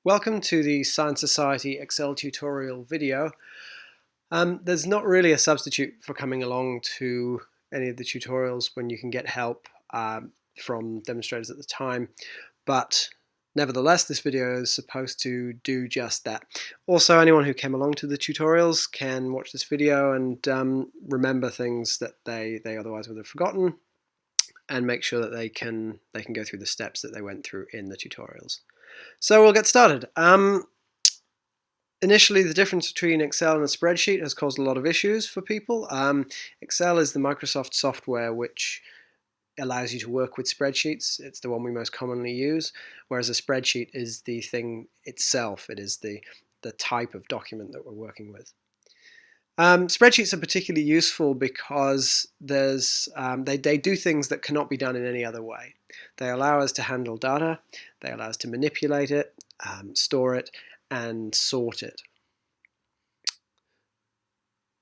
Welcome to the Science Society Excel tutorial video. There's not really a substitute for coming along to any of the tutorials when you can get help from demonstrators at the time, but nevertheless this video is supposed to do just that. Also, anyone who came along to the tutorials can watch this video and remember things that they otherwise would have forgotten, and make sure that they can go through the steps that they went through in the tutorials. So we'll get started. Initially, the difference between Excel and a spreadsheet has caused a lot of issues for people. Excel is the Microsoft software which allows you to work with spreadsheets. It's the one we most commonly use, whereas a spreadsheet is the thing itself. It is the type of document that we're working with. Spreadsheets are particularly useful because they do things that cannot be done in any other way. They allow us to handle data, they allow us to manipulate it, store it, and sort it.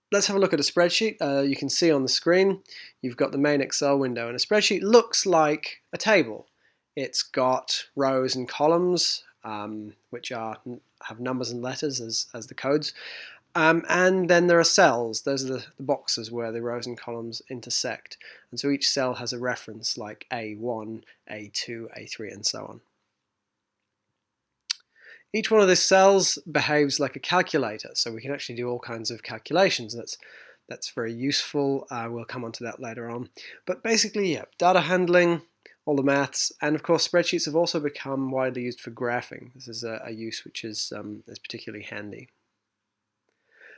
Let's have a look at a spreadsheet. You can see on the screen you've got the main Excel window, and a spreadsheet looks like a table. It's got rows and columns, which have numbers and letters as the codes. And then there are cells. Those are the boxes where the rows and columns intersect. And so each cell has a reference like A1, A2, A3, and so on. Each one of these cells behaves like a calculator, so we can actually do all kinds of calculations. That's very useful. We'll come on to that later on. But basically, yeah, data handling, all the maths, and of course spreadsheets have also become widely used for graphing. This is a use which is particularly handy.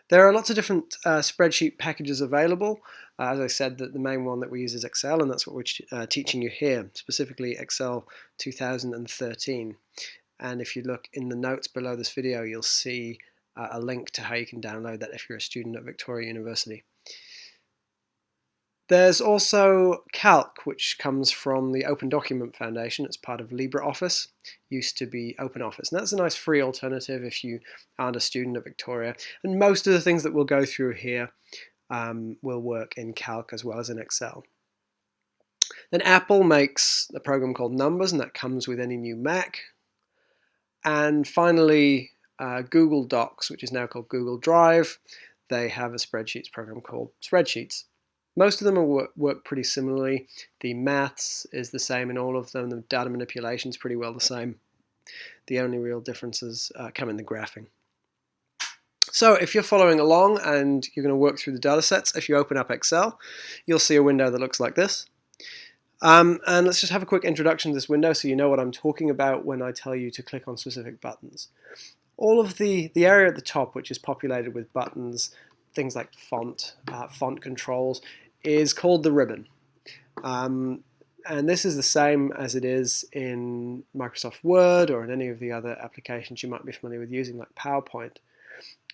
There are lots of different spreadsheet packages available. As I said, the main one that we use is Excel, and that's what we're teaching you here, specifically Excel 2013. And if you look in the notes below this video, you'll see a link to how you can download that if you're a student at Victoria University. There's also Calc, which comes from the Open Document Foundation. It's part of LibreOffice, used to be OpenOffice. And that's a nice free alternative if you aren't a student at Victoria. And most of the things that we'll go through here will work in Calc as well as in Excel. Then Apple makes a program called Numbers, and that comes with any new Mac. And finally, Google Docs, which is now called Google Drive, they have a spreadsheets program called Spreadsheets. Most of them work pretty similarly. The maths is the same in all of them. The data manipulation is pretty well the same. The only real differences come in the graphing. So if you're following along and you're going to work through the data sets, if you open up Excel, you'll see a window that looks like this. And let's just have a quick introduction to this window so you know what I'm talking about when I tell you to click on specific buttons. All of the area at the top, which is populated with buttons, things like font controls, is called the ribbon. And this is the same as it is in Microsoft Word or in any of the other applications you might be familiar with using, like PowerPoint.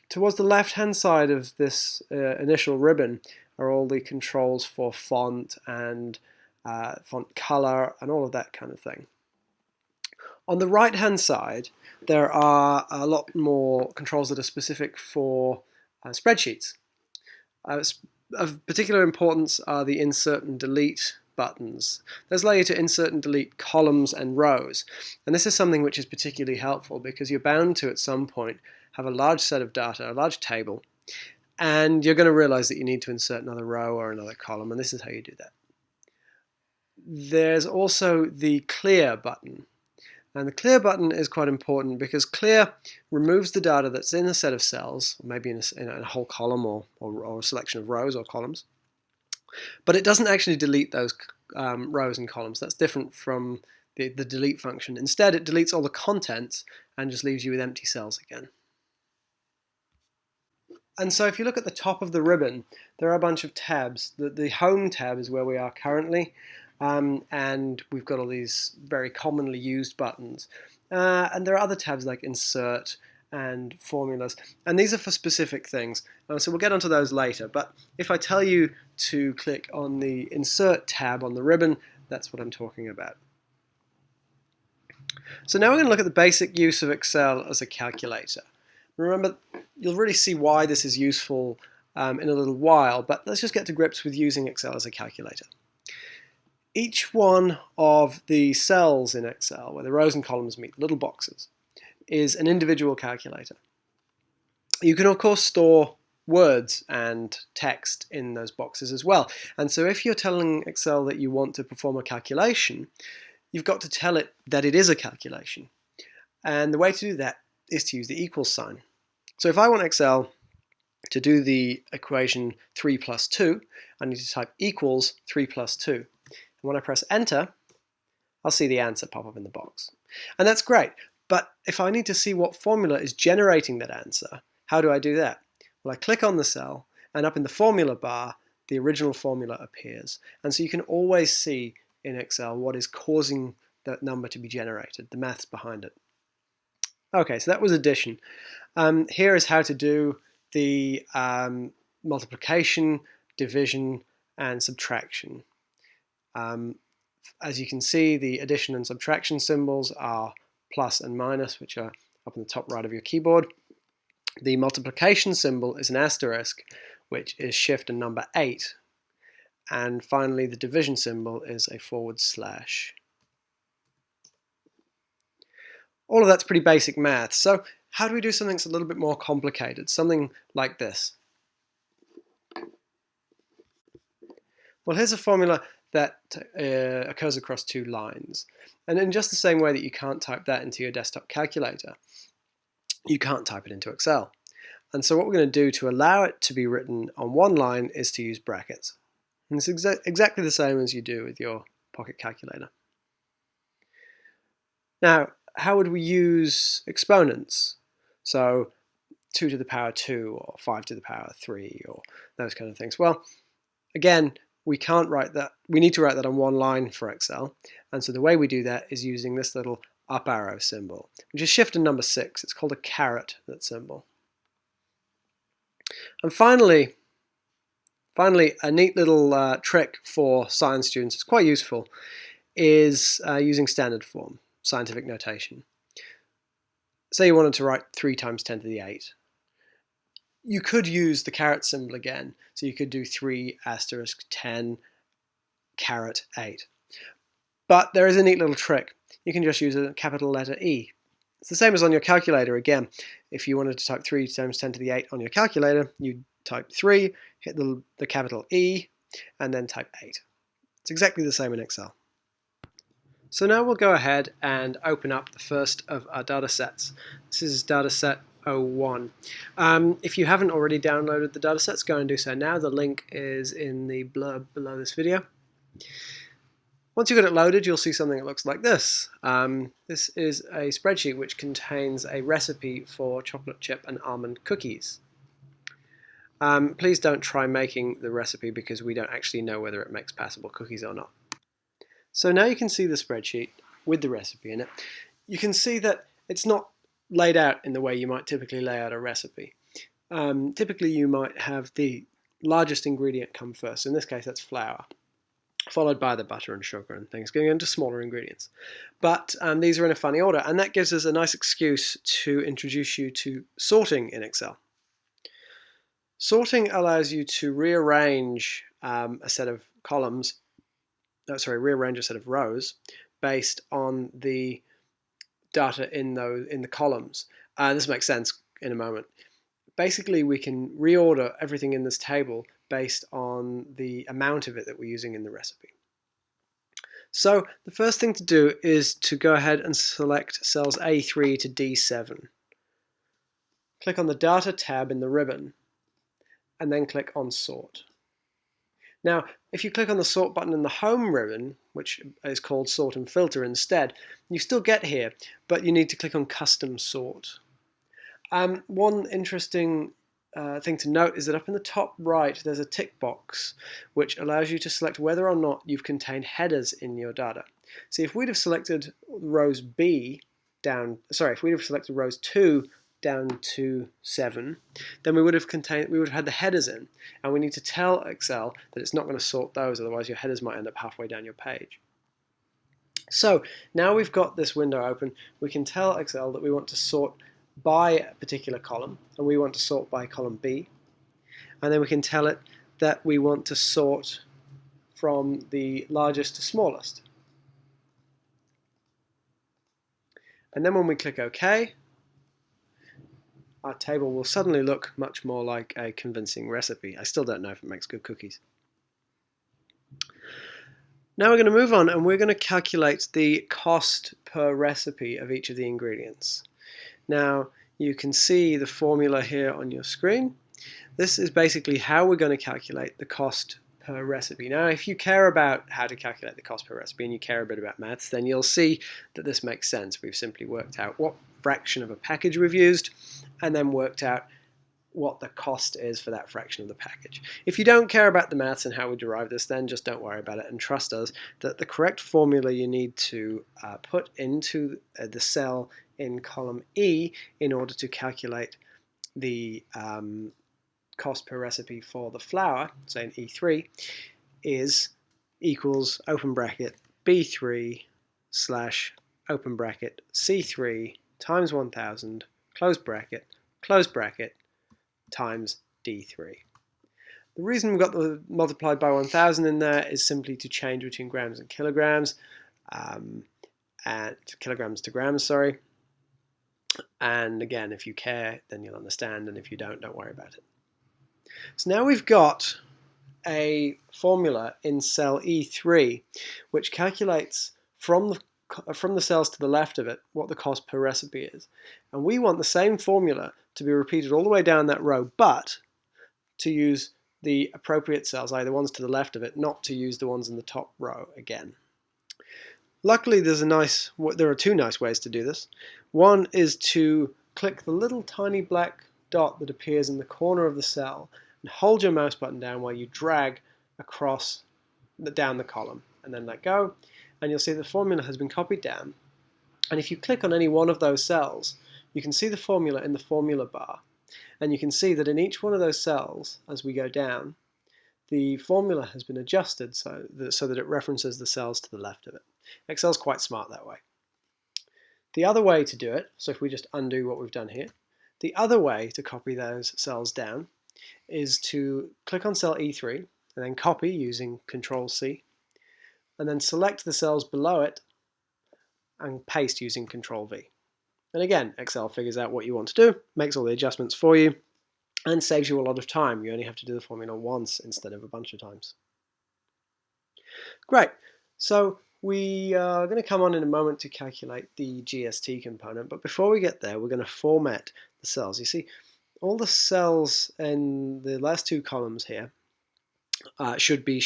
Towards the left-hand side of this initial ribbon are all the controls for font and font color and all of that kind of thing. On the right-hand side, there are a lot more controls that are specific for spreadsheets. Of particular importance are the insert and delete buttons. Those allow you to insert and delete columns and rows. And this is something which is particularly helpful because you're bound to, at some point, have a large set of data, a large table, and you're going to realize that you need to insert another row or another column, and this is how you do that. There's also the clear button. And the clear button is quite important because clear removes the data that's in a set of cells, maybe in a whole column or a selection of rows or columns. But it doesn't actually delete those rows and columns. That's different from the delete function. Instead, it deletes all the contents and just leaves you with empty cells again. And so if you look at the top of the ribbon, there are a bunch of tabs. The Home tab is where we are currently. And we've got all these very commonly used buttons. And there are other tabs like Insert and Formulas, and these are for specific things. So we'll get onto those later, but if I tell you to click on the Insert tab on the ribbon, that's what I'm talking about. So now we're going to look at the basic use of Excel as a calculator. Remember, you'll really see why this is useful in a little while, but let's just get to grips with using Excel as a calculator. Each one of the cells in Excel, where the rows and columns meet, little boxes, is an individual calculator. You can, of course, store words and text in those boxes as well. And so if you're telling Excel that you want to perform a calculation, you've got to tell it that it is a calculation. And the way to do that is to use the equals sign. So if I want Excel to do the equation 3 plus 2, I need to type equals 3 plus 2. And when I press enter, I'll see the answer pop up in the box. And that's great. But if I need to see what formula is generating that answer, how do I do that? Well, I click on the cell, and up in the formula bar, the original formula appears. And so you can always see in Excel what is causing that number to be generated, the maths behind it. Okay, so that was addition. Here is how to do the multiplication, division, and subtraction. As you can see, the addition and subtraction symbols are plus and minus, which are up in the top right of your keyboard. The multiplication symbol is an asterisk, which is shift and number 8. And finally, the division symbol is a /. All of that's pretty basic math. So how do we do something that's a little bit more complicated? Something like this. Well, here's a formula that occurs across 2 lines. And in just the same way that you can't type that into your desktop calculator, you can't type it into Excel. And so what we're going to do to allow it to be written on one line is to use brackets. And it's exactly the same as you do with your pocket calculator. Now, how would we use exponents? So 2 to the power 2 or 5 to the power 3 or those kind of things. Well, again, we can't write that. We need to write that on one line for Excel. And so the way we do that is using this little up arrow symbol, which is shift and number 6. It's called a caret, that symbol. And finally, a neat little trick for science students, it's quite useful, is using standard form, scientific notation. Say you wanted to write 3 times 10 to the 8. You could use the caret symbol again, so you could do 3 asterisk 10 caret 8. But there is a neat little trick. You can just use a capital letter E. It's the same as on your calculator again. If you wanted to type 3 times 10 to the 8 on your calculator, you type 3, hit the capital E, and then type 8. It's exactly the same in Excel. So now we'll go ahead and open up the first of our data sets. This is dataset 01. If you haven't already downloaded the datasets, go and do so now. The link is in the blurb below this video. Once you've got it loaded, you'll see something that looks like this. This is a spreadsheet which contains a recipe for chocolate chip and almond cookies. Please don't try making the recipe because we don't actually know whether it makes passable cookies or not. So now you can see the spreadsheet with the recipe in it. You can see that it's not laid out in the way you might typically lay out a recipe. Typically you might have the largest ingredient come first. In this case that's flour, followed by the butter and sugar and things, going into smaller ingredients. But these are in a funny order, and that gives us a nice excuse to introduce you to sorting in Excel. Sorting allows you to rearrange a set of columns, rearrange a set of rows based on the data in the columns. This makes sense in a moment. Basically, we can reorder everything in this table based on the amount of it that we're using in the recipe. So the first thing to do is to go ahead and select cells A3 to D7. Click on the Data tab in the ribbon, and then click on Sort. Now, if you click on the Sort button in the Home ribbon, which is called Sort and Filter instead, you still get here, but you need to click on Custom Sort. One interesting thing to note is that up in the top right there's a tick box which allows you to select whether or not you've contained headers in your data. See, if we'd have selected rows if we'd have selected rows 2 down to 7, then we would have had the headers in, and we need to tell Excel that it's not going to sort those, otherwise your headers might end up halfway down your page. So now we've got this window open, we can tell Excel that we want to sort by a particular column, and we want to sort by column B, and then we can tell it that we want to sort from the largest to smallest. And then when we click OK, our table will suddenly look much more like a convincing recipe. I still don't know if it makes good cookies. Now we're going to move on and we're going to calculate the cost per recipe of each of the ingredients. Now you can see the formula here on your screen. This is basically how we're going to calculate the cost per recipe. Now if you care about how to calculate the cost per recipe and you care a bit about maths, then you'll see that this makes sense. We've simply worked out what fraction of a package we've used and then worked out what the cost is for that fraction of the package. If you don't care about the maths and how we derive this, then just don't worry about it and trust us that the correct formula you need to put into the cell in column E in order to calculate the cost per recipe for the flour, say in E3, is equals open bracket B3 slash open bracket C3 times 1000 close bracket times D3. The reason we've got the multiplied by 1000 in there is simply to change between grams and kilograms, and kilograms to grams, sorry. And again, if you care, then you'll understand, and if you don't worry about it. So now we've got a formula in cell E3 which calculates from the cells to the left of it what the cost per recipe is. And we want the same formula to be repeated all the way down that row, but to use the appropriate cells, either ones to the left of it, not to use the ones in the top row again. Luckily, there are two nice ways to do this. One is to click the little tiny black dot that appears in the corner of the cell and hold your mouse button down while you drag across down the column, and then let go, and you'll see the formula has been copied down. And if you click on any one of those cells, you can see the formula in the formula bar, and you can see that in each one of those cells, as we go down, the formula has been adjusted so that it references the cells to the left of it. Excel's quite smart that way. The other way to do it, so if we just undo what we've done here, the other way to copy those cells down is to click on cell E3 and then copy using Control-C, and then select the cells below it and paste using Control-V. And again, Excel figures out what you want to do, makes all the adjustments for you, and saves you a lot of time. You only have to do the formula once instead of a bunch of times. Great. So we are going to come on in a moment to calculate the GST component, but before we get there, we're going to format the cells. You see, all the cells in the last two columns here should be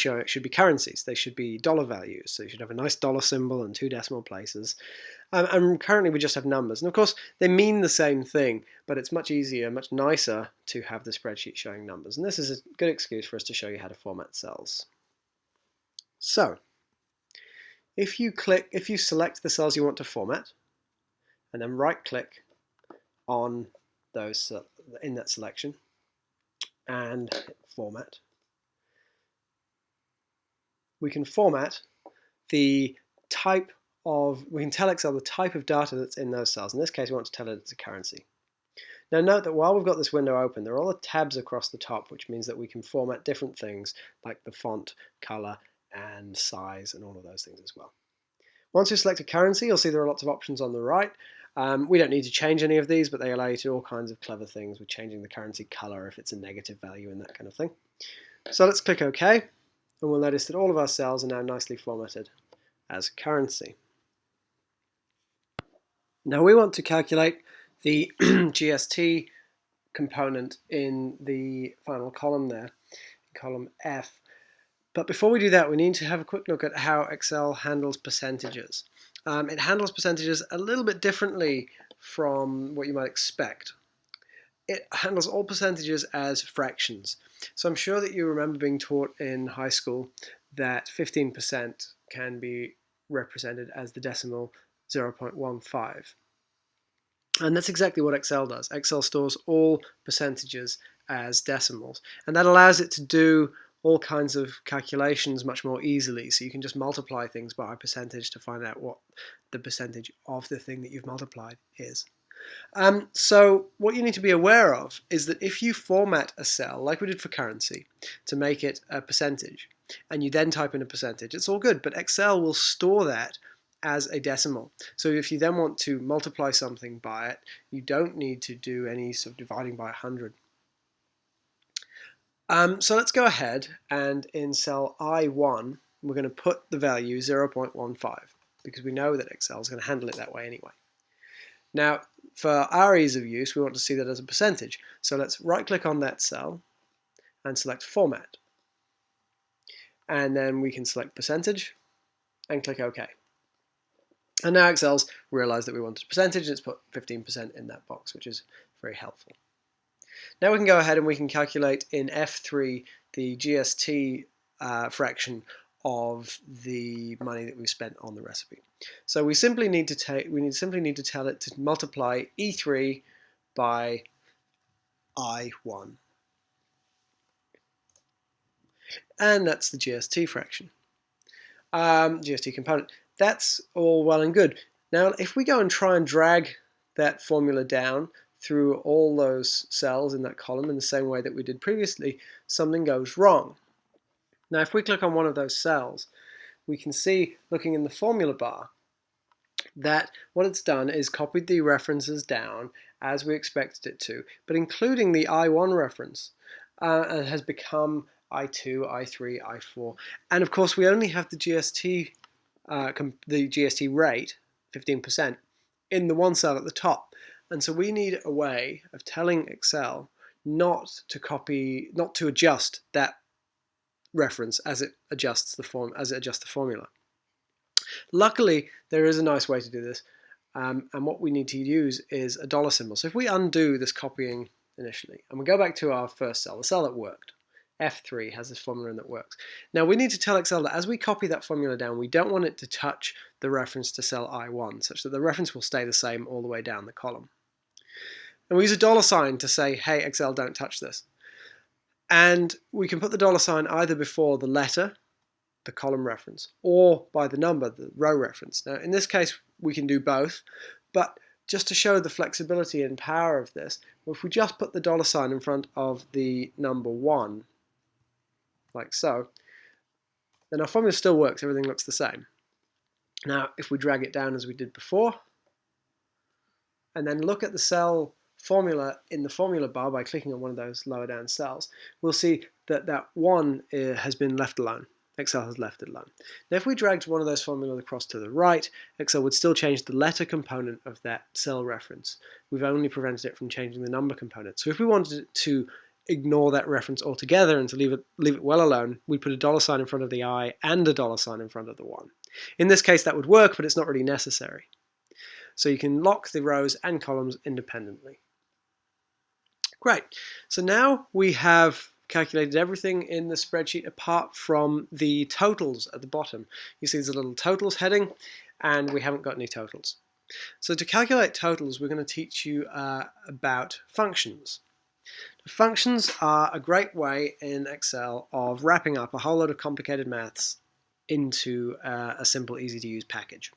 currencies. They should be dollar values. So you should have a nice dollar symbol and two decimal places. And currently we just have numbers. And of course, they mean the same thing, but it's much easier, much nicer to have the spreadsheet showing numbers. And this is a good excuse for us to show you how to format cells. So, if you select the cells you want to format, and then right-click on those in that selection, and hit Format, we can format the type of, we can tell Excel the type of data that's in those cells. In this case, we want to tell it it's a currency. Now note that while we've got this window open, there are all the tabs across the top, which means that we can format different things like the font, color, and size, and all of those things as well. Once you select a currency, you'll see there are lots of options on the right. We don't need to change any of these, but they allow you to do all kinds of clever things with changing the currency color if it's a negative value and that kind of thing. So let's click OK, and we'll notice that all of our cells are now nicely formatted as currency. Now we want to calculate the GST component in the final column there, column F. But before we do that, we need to have a quick look at how Excel handles percentages. It handles percentages a little bit differently from what you might expect. It handles all percentages as fractions. So I'm sure that you remember being taught in high school that 15% can be represented as the decimal 0.15. And that's exactly what Excel does. Excel stores all percentages as decimals, and that allows it to do all kinds of calculations much more easily. So you can just multiply things by a percentage to find out what the percentage of the thing that you've multiplied is. So what you need to be aware of is that if you format a cell, like we did for currency, to make it a percentage, and you then type in a percentage, it's all good, but Excel will store that as a decimal. So if you then want to multiply something by it, you don't need to do any sort of dividing by 100. So let's go ahead, and in cell I1, we're going to put the value 0.15 because we know that Excel is going to handle it that way anyway. Now, for our ease of use, we want to see that as a percentage. So let's right-click on that cell and select Format. And then we can select Percentage and click OK. And now Excel's realized that we wanted a percentage, and it's put 15% in that box, which is very helpful. Now we can go ahead and we can calculate in F3 the GST fraction of the money that we've spent on the recipe. So we simply need to tell it to multiply E3 by I1. And that's the GST fraction. GST component. That's all well and good. Now if we go and try and drag that formula down through all those cells in that column in the same way that we did previously, something goes wrong. Now if we click on one of those cells, we can see, looking in the formula bar, that what it's done is copied the references down as we expected it to, but including the I1 reference, and has become I2, I3, I4, and of course we only have the GST rate, 15%, in the one cell at the top, and so we need a way of telling Excel not to adjust that reference as it adjusts the formula. Luckily, there is a nice way to do this, and what we need to use is a dollar symbol. So if we undo this copying initially, and we go back to our first cell, the cell that worked, F3 has this formula in that works. Now we need to tell Excel that as we copy that formula down, we don't want it to touch the reference to cell I1, such that the reference will stay the same all the way down the column. And we use a dollar sign to say, hey, Excel, don't touch this. And we can put the dollar sign either before the letter, the column reference, or by the number, the row reference. Now in this case we can do both, but just to show the flexibility and power of this, if we just put the dollar sign in front of the number 1, like so, then our formula still works, everything looks the same. Now if we drag it down as we did before, and then look at the cell formula in the formula bar by clicking on one of those lower down cells, we'll see that that 1 has been left alone. Excel has left it alone. Now if we dragged one of those formulas across to the right, Excel would still change the letter component of that cell reference. We've only prevented it from changing the number component. So if we wanted it to ignore that reference altogether and to leave it well alone, we'd put a dollar sign in front of the I and a dollar sign in front of the 1. In this case that would work, but it's not really necessary. So you can lock the rows and columns independently. Great. So now we have calculated everything in the spreadsheet apart from the totals at the bottom. You see there's a little totals heading, and we haven't got any totals. So to calculate totals, we're going to teach you about functions. Functions are a great way in Excel of wrapping up a whole lot of complicated maths into a simple, easy to use package.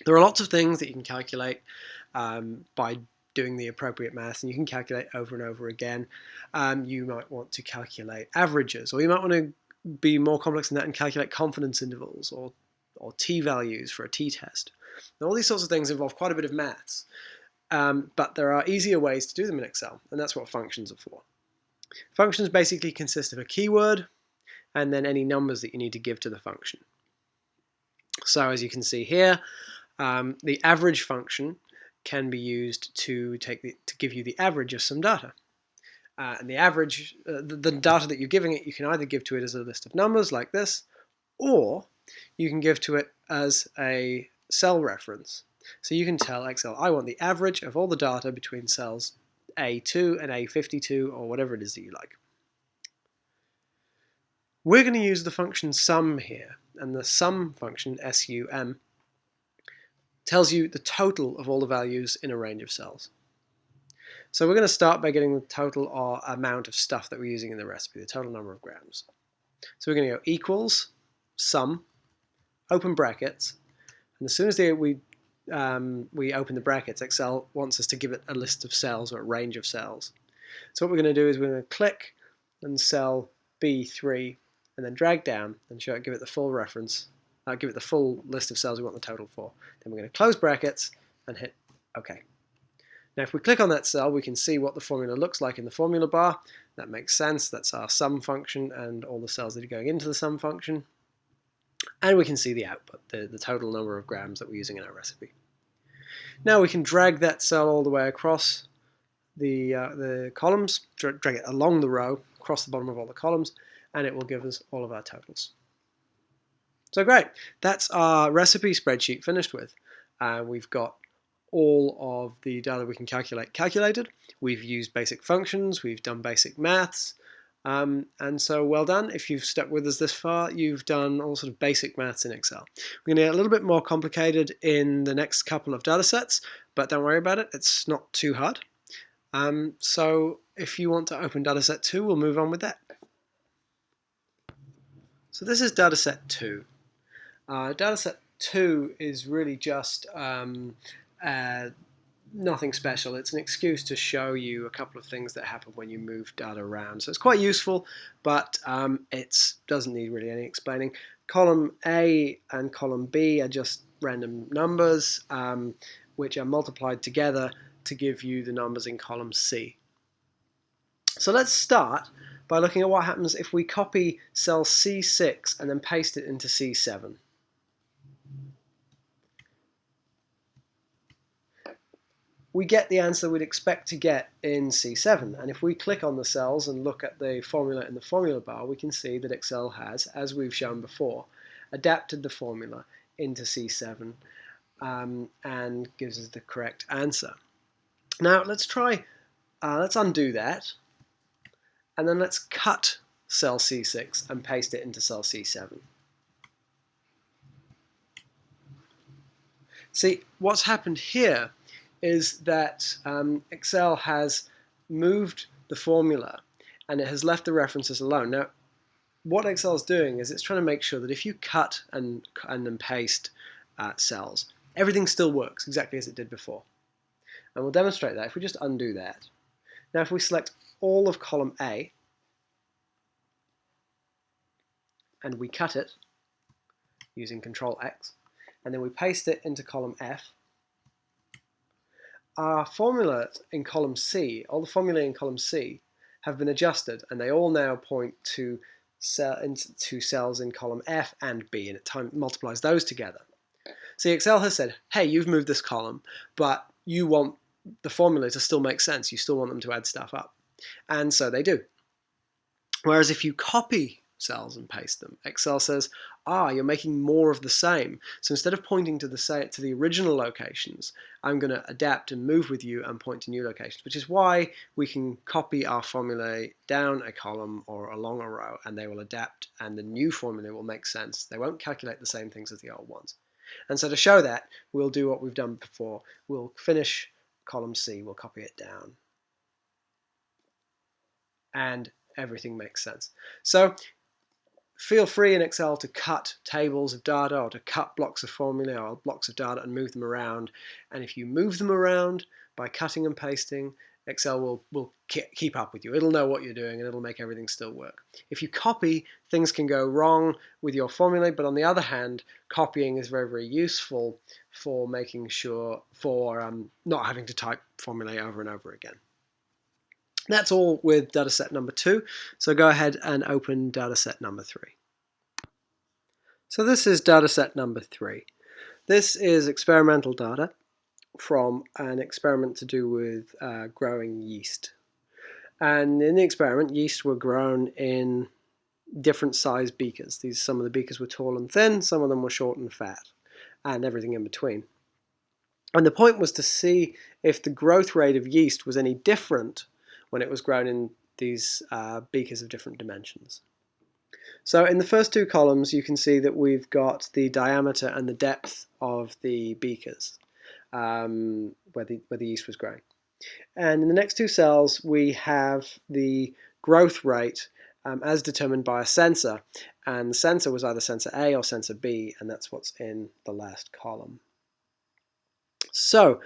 There are lots of things that you can calculate by doing the appropriate maths, and you can calculate over and over again. You might want to calculate averages, or you might want to be more complex than that and calculate confidence intervals or t-values for a t-test. Now, all these sorts of things involve quite a bit of maths, but there are easier ways to do them in Excel, and that's what functions are for. Functions basically consist of a keyword and then any numbers that you need to give to the function. So as you can see here, the average function can be used to give you the average of some data. And the average, the data that you're giving it, you can either give to it as a list of numbers like this, or you can give to it as a cell reference. So you can tell Excel, I want the average of all the data between cells A2 and A52, or whatever it is that you like. We're going to use the function sum here, and the sum function, SUM, tells you the total of all the values in a range of cells. So we're going to start by getting the total or amount of stuff that we're using in the recipe, the total number of grams. So we're going to go equals sum, open brackets, and as soon as we open the brackets, Excel wants us to give it a list of cells or a range of cells. So what we're going to do is we're going to click on cell B3 and then drag down and give it the full reference give it the full list of cells we want the total for. Then we're going to close brackets and hit OK. Now if we click on that cell, we can see what the formula looks like in the formula bar. That makes sense. That's our sum function and all the cells that are going into the sum function. And we can see the output, the total number of grams that we're using in our recipe. Now we can drag that cell all the way across the columns, drag it along the row, across the bottom of all the columns, and it will give us all of our totals. So great, that's our recipe spreadsheet finished with. We've got all of the data we can calculate calculated. We've used basic functions, we've done basic maths, and so well done. If you've stuck with us this far, you've done all sort of basic maths in Excel. We're going to get a little bit more complicated in the next couple of data sets, but don't worry about it, it's not too hard. So if you want to open dataset 2, we'll move on with that. So this is dataset 2. Dataset 2 is really just nothing special. It's an excuse to show you a couple of things that happen when you move data around. So it's quite useful, but it doesn't need really any explaining. Column A and column B are just random numbers which are multiplied together to give you the numbers in column C. So let's start by looking at what happens if we copy cell C6 and then paste it into C7. We get the answer we'd expect to get in C7, and if we click on the cells and look at the formula in the formula bar, we can see that Excel has, as we've shown before, adapted the formula into C7 and gives us the correct answer. Now let's try, let's undo that, and then let's cut cell C6 and paste it into cell C7. See, what's happened here is that Excel has moved the formula and it has left the references alone. Now, what Excel is doing is it's trying to make sure that if you cut and then paste cells, everything still works exactly as it did before. And we'll demonstrate that if we just undo that. Now if we select all of column A and we cut it using Control X, and then we paste it into column F, our formula in column C, all the formulae in column C have been adjusted, and they all now point to cells in column F and B, and it multiplies those together. See, Excel has said, hey, you've moved this column, but you want the formula to still make sense. You still want them to add stuff up. And so they do. Whereas if you copy cells and paste them, Excel says, you're making more of the same. So instead of pointing to the original locations, I'm going to adapt and move with you and point to new locations, which is why we can copy our formulae down a column or along a row, and they will adapt, and the new formula will make sense. They won't calculate the same things as the old ones. And so to show that, we'll do what we've done before. We'll finish column C, we'll copy it down, and everything makes sense. So feel free in Excel to cut tables of data or to cut blocks of formula or blocks of data and move them around. And if you move them around by cutting and pasting, Excel will keep up with you. It'll know what you're doing and it'll make everything still work. If you copy, things can go wrong with your formulae, but on the other hand, copying is very, very useful for making sure, not having to type formulae over and over again. That's all with dataset number 2, so go ahead and open dataset number 3. So this is dataset number 3. This is experimental data from an experiment to do with growing yeast. And in the experiment, yeast were grown in different sized beakers. Some of the beakers were tall and thin, some of them were short and fat, and everything in between. And the point was to see if the growth rate of yeast was any different when it was grown in these beakers of different dimensions. So in the first two columns, you can see that we've got the diameter and the depth of the beakers where the yeast was growing. And in the next two cells, we have the growth rate as determined by a sensor. And the sensor was either sensor A or sensor B, and that's what's in the last column. So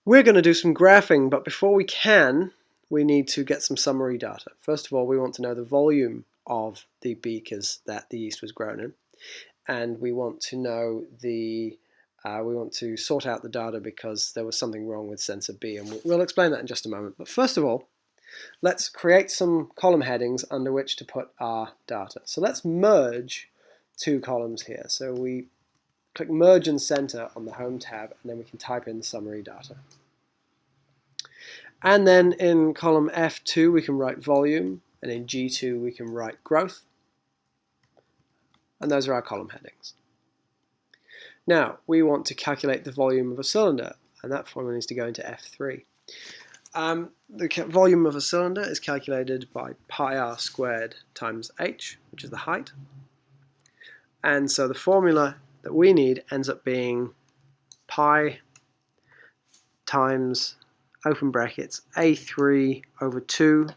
we're going to do some graphing, but before we can, we need to get some summary data. First of all, we want to know the volume of the beakers that the yeast was grown in. and we want to know we want to sort out the data because there was something wrong with sensor B, and we'll explain that in just a moment. But first of all, let's create some column headings under which to put our data. So let's merge two columns here. So we click Merge and Center on the Home tab, and then we can type in summary data. And then in column F2 we can write volume, and in G2 we can write growth. And those are our column headings. Now we want to calculate the volume of a cylinder, and that formula needs to go into F3. The volume of a cylinder is calculated by pi r squared times h, which is the height. And so the formula that we need ends up being pi times, open brackets, A3 over 2,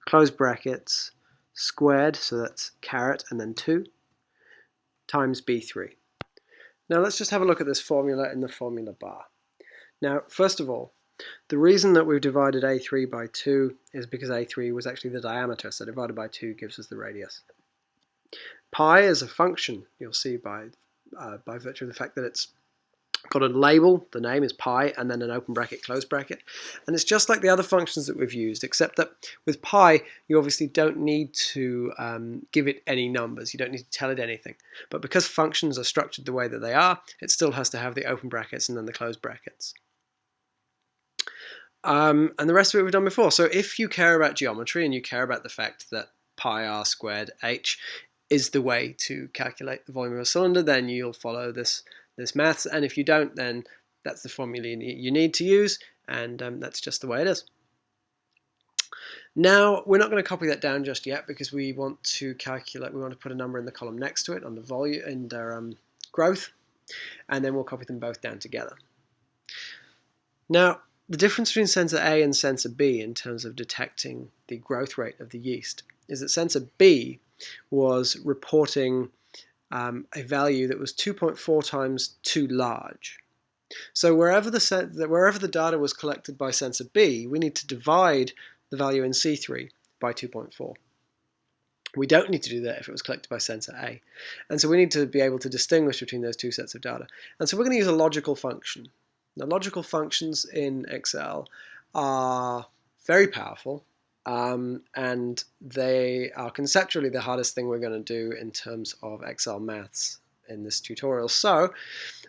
close brackets, squared, so that's caret and then 2, times B3. Now let's just have a look at this formula in the formula bar. Now, first of all, the reason that we've divided A3 by 2 is because A3 was actually the diameter, so divided by 2 gives us the radius. Pi is a function, you'll see by virtue of the fact that it's got a label, the name is pi, and then an open bracket, close bracket. And it's just like the other functions that we've used, except that with pi, you obviously don't need to give it any numbers. You don't need to tell it anything. But because functions are structured the way that they are, it still has to have the open brackets and then the close brackets. And the rest of it we've done before. So if you care about geometry and you care about the fact that pi r squared h is the way to calculate the volume of a cylinder, then you'll follow this maths, and if you don't, then that's the formula you need to use, and that's just the way it is. Now, we're not going to copy that down just yet because we want to put a number in the column next to it under volume and growth, and then we'll copy them both down together. Now, the difference between sensor A and sensor B in terms of detecting the growth rate of the yeast is that sensor B was reporting a value that was 2.4 times too large. So wherever the data was collected by sensor B, we need to divide the value in C3 by 2.4. We don't need to do that if it was collected by sensor A. And so we need to be able to distinguish between those two sets of data. And so we're going to use a logical function. Now, logical functions in Excel are very powerful, and they are conceptually the hardest thing we're going to do in terms of Excel maths in this tutorial. So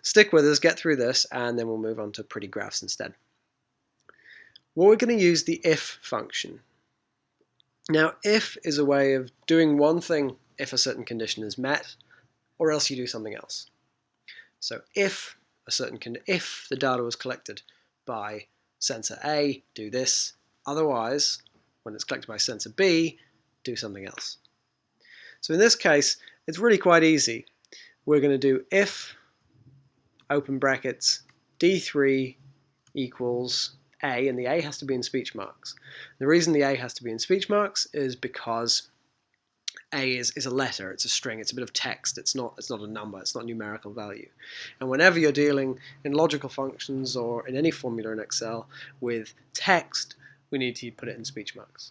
stick with us, get through this, and then we'll move on to pretty graphs instead. Well, we're going to use the if function. Now, if is a way of doing one thing if a certain condition is met, or else you do something else. So if the data was collected by sensor A, do this. Otherwise, when it's collected by sensor B, do something else. So in this case, it's really quite easy. We're going to do if, open brackets, D3 equals A, and the A has to be in speech marks. The reason the A has to be in speech marks is because A is a letter, it's a string, it's a bit of text, it's not a number, it's not a numerical value. And whenever you're dealing in logical functions or in any formula in Excel with text, we need to put it in speech marks.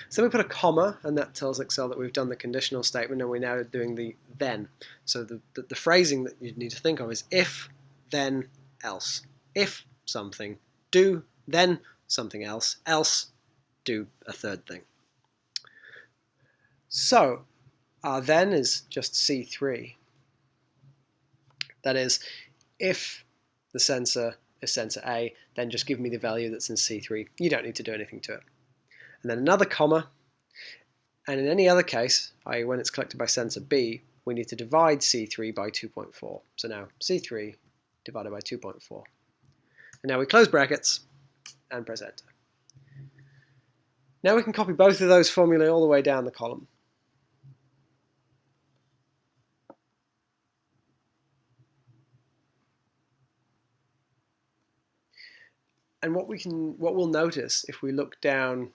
So we put a comma, and that tells Excel that we've done the conditional statement, and we're now doing the then. So the phrasing that you need to think of is if, then, else. If something, do, then something else do a third thing. So our then is just C3. That is, if the sensor is sensor A, then just give me the value that's in C3. You don't need to do anything to it. And then another comma, and in any other case, i.e. when it's collected by sensor B, we need to divide C3 by 2.4. So now C3 divided by 2.4. And now we close brackets and press enter. Now we can copy both of those formulae all the way down the column. And what we'll notice if we look down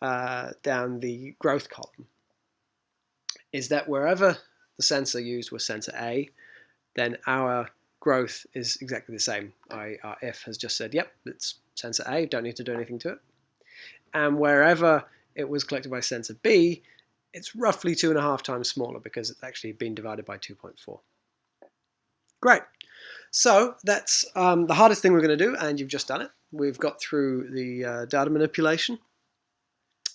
the growth column is that wherever the sensor used was sensor A, then our growth is exactly the same. Our if has just said, yep, it's sensor A, don't need to do anything to it. And wherever it was collected by sensor B, it's roughly 2.5 times smaller because it's actually been divided by 2.4. Great. So that's the hardest thing we're going to do, and you've just done it. We've got through the data manipulation.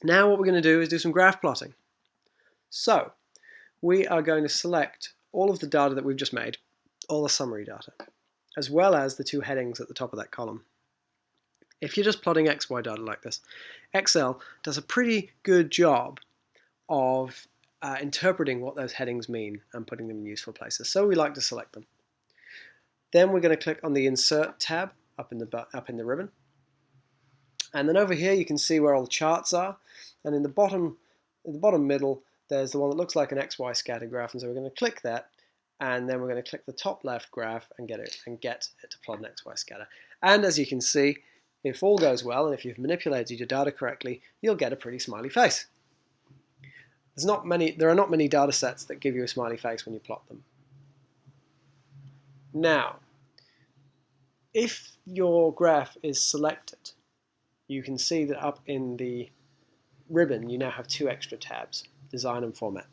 Now what we're going to do is do some graph plotting. So we are going to select all of the data that we've just made, all the summary data, as well as the two headings at the top of that column. If you're just plotting XY data like this, Excel does a pretty good job of interpreting what those headings mean and putting them in useful places. So we like to select them. Then we're going to click on the Insert tab up in the ribbon. And then over here you can see where all the charts are. And in the bottom middle, there's the one that looks like an XY scatter graph. And so we're going to click that. And then we're going to click the top left graph and get it to plot an XY scatter. And as you can see, if all goes well, and if you've manipulated your data correctly, you'll get a pretty smiley face. There are not many data sets that give you a smiley face when you plot them. Now, if your graph is selected, you can see that up in the ribbon you now have two extra tabs, Design and Format.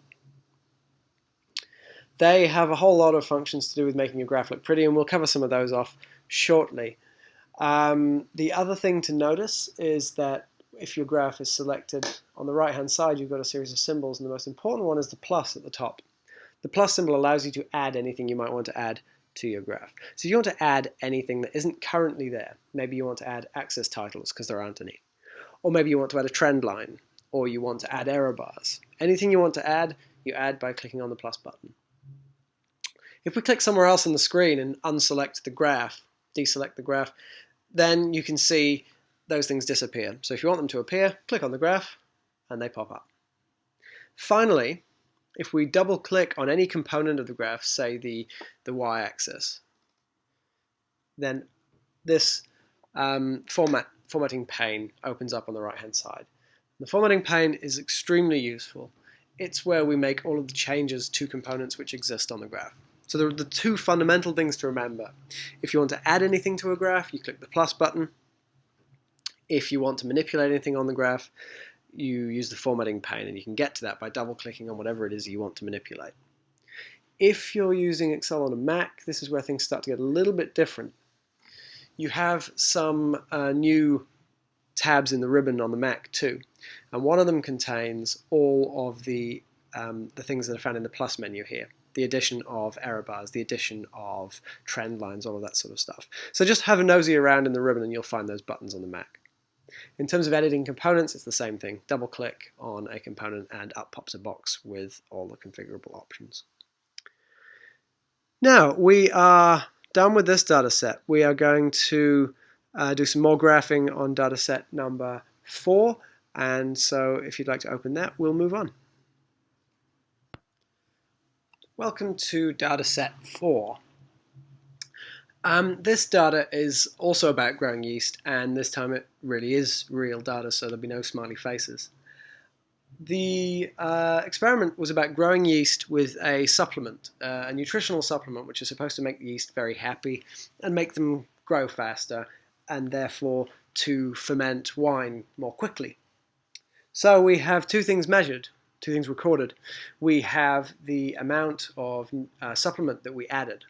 They have a whole lot of functions to do with making your graph look pretty, and we'll cover some of those off shortly. The other thing to notice is that if your graph is selected, on the right hand side you've got a series of symbols, and the most important one is the plus at the top. The plus symbol allows you to add anything you might want to add to your graph. So if you want to add anything that isn't currently there, maybe you want to add axis titles because there aren't any, or maybe you want to add a trend line, or you want to add error bars. Anything you want to add, you add by clicking on the plus button. If we click somewhere else on the screen and unselect the graph, deselect the graph, then you can see those things disappear. So if you want them to appear, click on the graph and they pop up. Finally, if we double click on any component of the graph, say the y-axis, then this formatting pane opens up on the right hand side. The formatting pane is extremely useful. It's where we make all of the changes to components which exist on the graph. So there are the two fundamental things to remember. If you want to add anything to a graph, you click the plus button. If you want to manipulate anything on the graph, you use the formatting pane, and you can get to that by double-clicking on whatever it is you want to manipulate. If you're using Excel on a Mac, this is where things start to get a little bit different. You have some new tabs in the ribbon on the Mac too, and one of them contains all of the things that are found in the plus menu here. The addition of error bars, the addition of trend lines, all of that sort of stuff. So just have a nosy around in the ribbon and you'll find those buttons on the Mac. In terms of editing components, it's the same thing. Double click on a component and up pops a box with all the configurable options. Now we are done with this data set. We are going to do some more graphing on data set number 4, and so if you'd like to open that, we'll move on. Welcome to dataset 4. This data is also about growing yeast, and this time it really is real data, so there'll be no smiley faces. The experiment was about growing yeast with a supplement, a nutritional supplement, which is supposed to make the yeast very happy and make them grow faster, and therefore to ferment wine more quickly. So we have two things measured. Two things recorded. We have the amount of supplement that we added,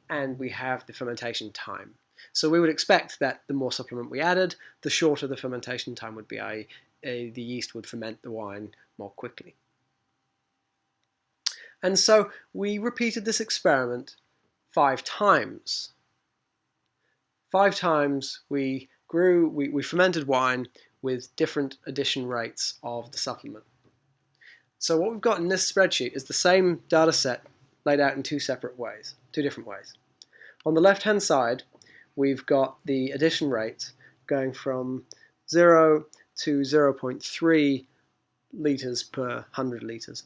and we have the fermentation time. So we would expect that the more supplement we added, the shorter the fermentation time would be, i.e. the yeast would ferment the wine more quickly. And so we repeated this experiment 5 times. 5 times we fermented wine with different addition rates of the supplement. So what we've got in this spreadsheet is the same data set laid out in two different ways. On the left-hand side, we've got the addition rate going from 0 to 0.3 litres per 100 litres.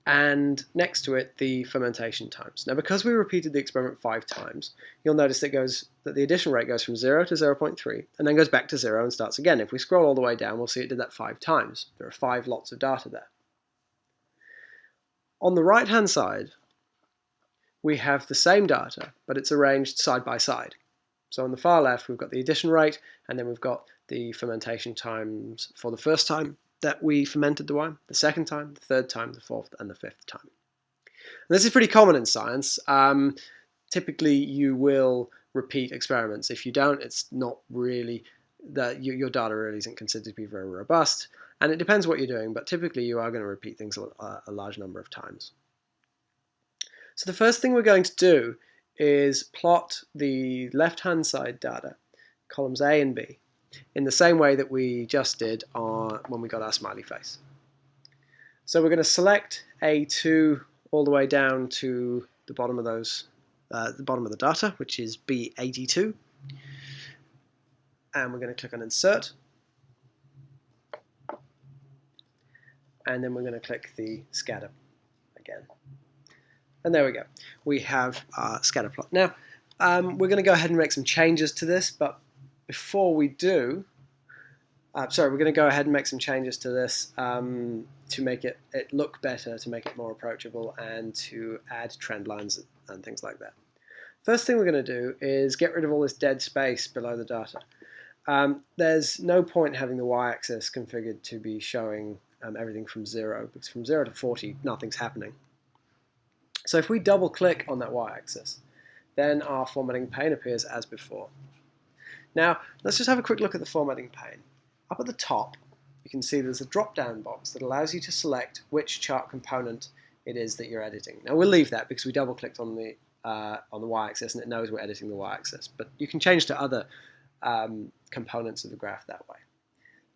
And next to it, the fermentation times. Now, because we repeated the experiment 5 times, you'll notice that the addition rate goes from 0 to 0.3, and then goes back to 0 and starts again. If we scroll all the way down, we'll see it did that 5 times. There are 5 lots of data there. On the right-hand side, we have the same data, but it's arranged side by side. So on the far left, we've got the addition rate, and then we've got the fermentation times for the first time, that we fermented the wine, the second time, the third time, the fourth, and the fifth time. And this is pretty common in science. Typically, you will repeat experiments. If you don't, it's not really that your data really isn't considered to be very robust. And it depends what you're doing, but typically you are going to repeat things a large number of times. So the first thing we're going to do is plot the left-hand side data, columns A and B, in the same way that we just did when we got our smiley face. So we're going to select A2 all the way down to the bottom of the bottom of the data, which is B82, and we're going to click on Insert, and then we're going to click the scatter again. And there we go. We have our scatter plot. Now, we're going to go ahead and make some changes to this, but before we do, we're going to go ahead and make some changes to this to make it look better, to make it more approachable, and to add trend lines and things like that. First thing we're going to do is get rid of all this dead space below the data. There's no point having the y-axis configured to be showing everything from 0, because from 0 to 40, nothing's happening. So if we double click on that y-axis, then our formatting pane appears as before. Now, let's just have a quick look at the formatting pane. Up at the top, you can see there's a drop-down box that allows you to select which chart component it is that you're editing. Now, we'll leave that because we double-clicked on the y-axis and it knows we're editing the y-axis, but you can change to other components of the graph that way.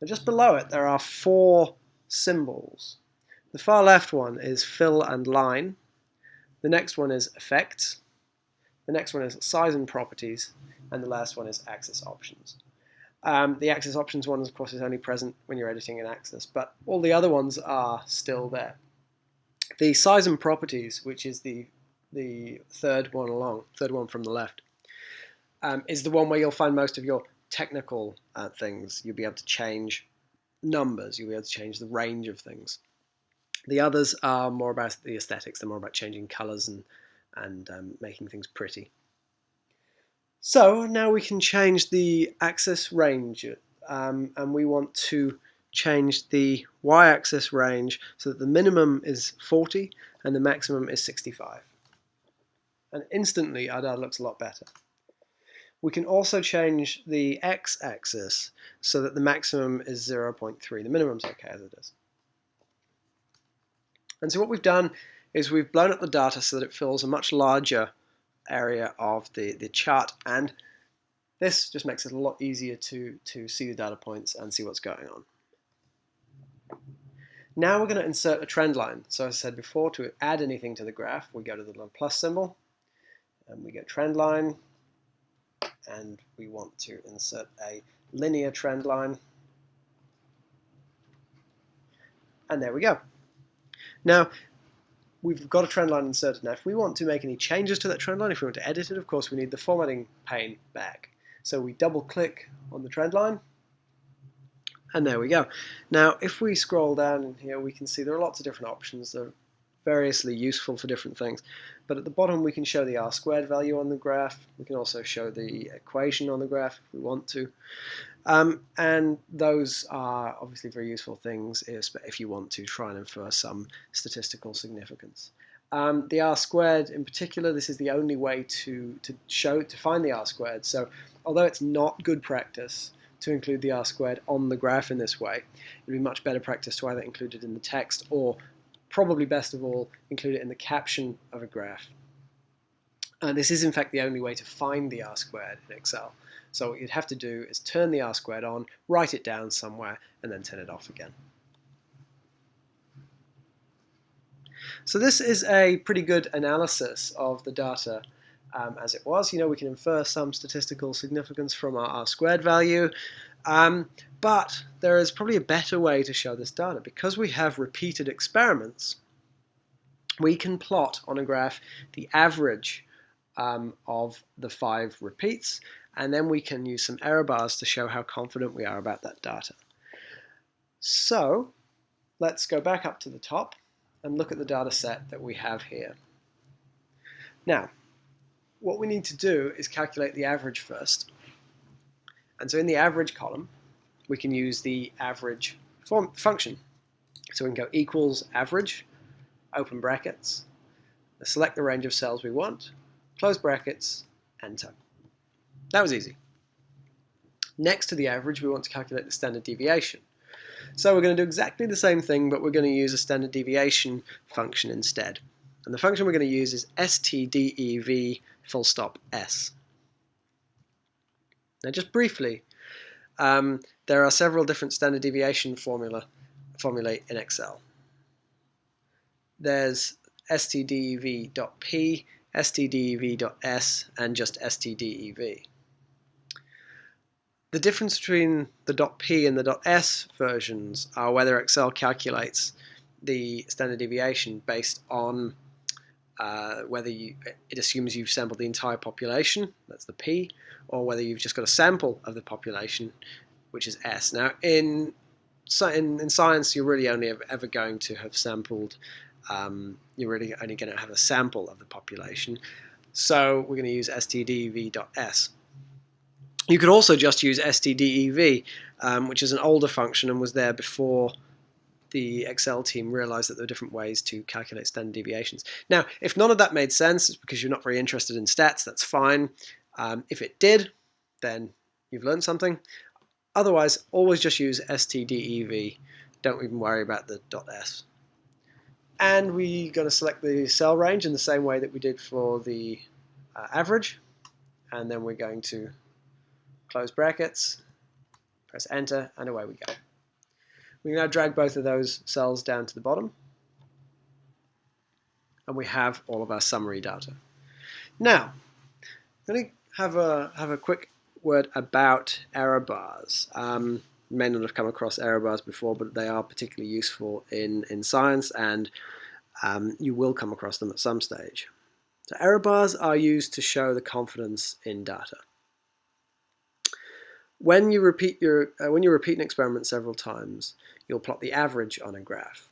Now, just below it, there are 4 symbols. The far left one is fill and line. The next one is effects. The next one is size and properties. And the last one is axis options. The axis options one, of course, is only present when you're editing an axis, but all the other ones are still there. The size and properties, which is the third one from the left, is the one where you'll find most of your technical things. You'll be able to change numbers. You'll be able to change the range of things. The others are more about the aesthetics. They're more about changing colors and making things pretty. So now we can change the axis range, and we want to change the y-axis range so that the minimum is 40 and the maximum is 65. And instantly our data looks a lot better. We can also change the x-axis so that the maximum is 0.3. The minimum's okay as it is. And so what we've done is we've blown up the data so that it fills a much larger area of the chart, and this just makes it a lot easier to see the data points and see what's going on. Now we're going to insert a trend line. So as I said before, to add anything to the graph, we go to the little plus symbol, and we go trend line, and we want to insert a linear trend line. And there we go. Now, we've got a trend line inserted. Now, if we want to make any changes to that trend line, if we want to edit it, of course, we need the formatting pane back. So we double click on the trend line, and there we go. Now, if we scroll down in here, we can see there are lots of different options. They're variously useful for different things. But at the bottom, we can show the R² value on the graph. We can also show the equation on the graph if we want to. And those are obviously very useful things if you want to try and infer some statistical significance. The R² in particular, this is the only way to find the R². So although it's not good practice to include the R² on the graph in this way, it would be much better practice to either include it in the text or, probably best of all, include it in the caption of a graph. And this is in fact the only way to find the R² in Excel. So what you'd have to do is turn the R² on, write it down somewhere, and then turn it off again. So this is a pretty good analysis of the data as it was. You know, we can infer some statistical significance from our R² value, but there is probably a better way to show this data. Because we have repeated experiments, we can plot on a graph the average of the 5 repeats, and then we can use some error bars to show how confident we are about that data. So let's go back up to the top and look at the data set that we have here. Now, what we need to do is calculate the average first. And so in the average column, we can use the average function. So we can go equals average, open brackets, select the range of cells we want, close brackets, enter. That was easy. Next to the average, we want to calculate the standard deviation. So we're going to do exactly the same thing, but we're going to use a standard deviation function instead. And the function we're going to use is stdev full stop s. Now just briefly, there are several different standard deviation formulae in Excel. There's stdev.p, stdev.s, and just stdev. The difference between the .p and the .s versions are whether Excel calculates the standard deviation based on whether it assumes you've sampled the entire population, that's the p, or whether you've just got a sample of the population, which is s. Now, in science, you're really only ever going to have sampled, you're really only going to have a sample of the population. So we're going to use stdev.s. You could also just use stdev, which is an older function and was there before the Excel team realized that there are different ways to calculate standard deviations. Now, if none of that made sense, it's because you're not very interested in stats, that's fine. If it did, then you've learned something. Otherwise, always just use stdev. Don't even worry about the .s. And we're going to select the cell range in the same way that we did for the average. And then we're going to close brackets, press enter, and away we go. We can now drag both of those cells down to the bottom, and we have all of our summary data. Now, I'm going to have a quick word about error bars. You may not have come across error bars before, but they are particularly useful in science, and you will come across them at some stage. So error bars are used to show the confidence in data. When you repeat an experiment several times, you'll plot the average on a graph.